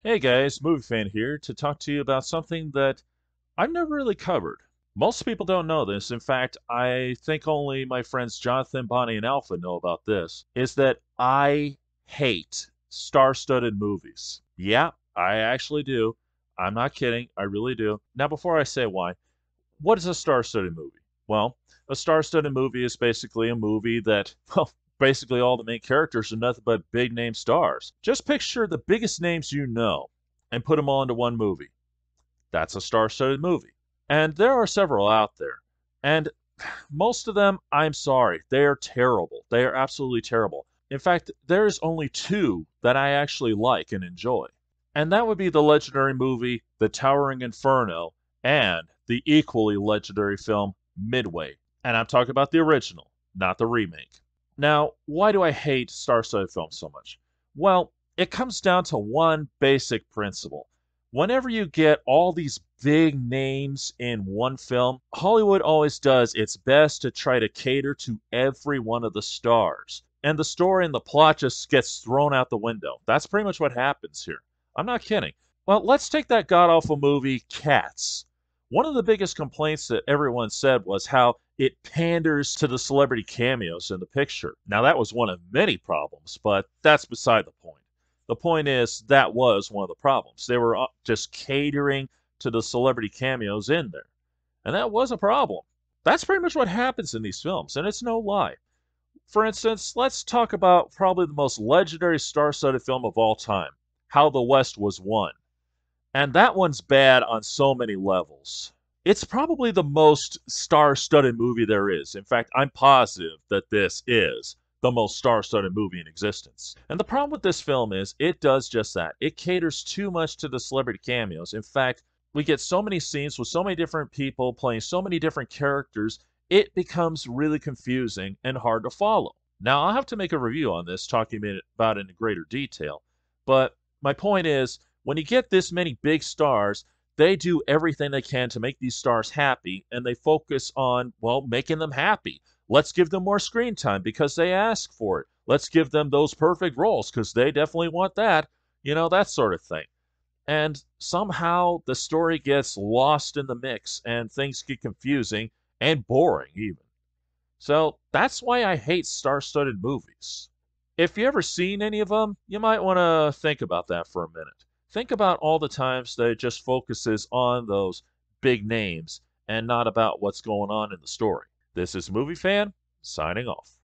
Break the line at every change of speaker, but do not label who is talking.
Hey guys, Movie Fan here to talk to you about something that I've never really covered. Most people don't know this. In fact, I think only my friends Jonathan, Bonnie, and Alpha know about this. Is that I hate star-studded movies. Yeah, I actually do. I'm not kidding. I really do. Now, before I say why, what is a star-studded movie? Well, a star-studded movie is basically a movie that, well, basically all the main characters are nothing but big name stars. Just picture the biggest names you know and put them all into one movie. That's a star-studded movie. And there are several out there. And most of them, I'm sorry, they are terrible. They are absolutely terrible. In fact, there's only two that I actually like and enjoy. And that would be the legendary movie The Towering Inferno and the equally legendary film Midway. And I'm talking about the original, not the remake. Now, why do I hate star-studded films so much? Well, it comes down to one basic principle. Whenever you get all these big names in one film, Hollywood always does its best to try to cater to every one of the stars. And the story and the plot just gets thrown out the window. That's pretty much what happens here. I'm not kidding. Well, let's take that god awful movie, Cats. One of the biggest complaints that everyone said was how it panders to the celebrity cameos in the picture. Now, that was one of many problems, but that's beside the point. The point is, that was one of the problems. They were just catering to the celebrity cameos in there. And that was a problem. That's pretty much what happens in these films, and it's no lie. For instance, let's talk about probably the most legendary star-studded film of all time, How the West Was Won. And that one's bad on so many levels. It's probably the most star-studded movie there is. In fact, I'm positive that this is the most star-studded movie in existence. And the problem with this film is it does just that. It caters too much to the celebrity cameos. In fact, we get so many scenes with so many different people playing so many different characters, it becomes really confusing and hard to follow. Now, I'll have to make a review on this, talking about it in greater detail. But my point is, when you get this many big stars, they do everything they can to make these stars happy, and they focus on, well, making them happy. Let's give them more screen time because they ask for it. Let's give them those perfect roles because they definitely want that. That sort of thing. And somehow the story gets lost in the mix and things get confusing and boring, even. So that's why I hate star studded movies. If you ever seen any of them, you might want to think about that for a minute. Think about all the times that it just focuses on those big names and not about what's going on in the story. This is Movie Fan, signing off.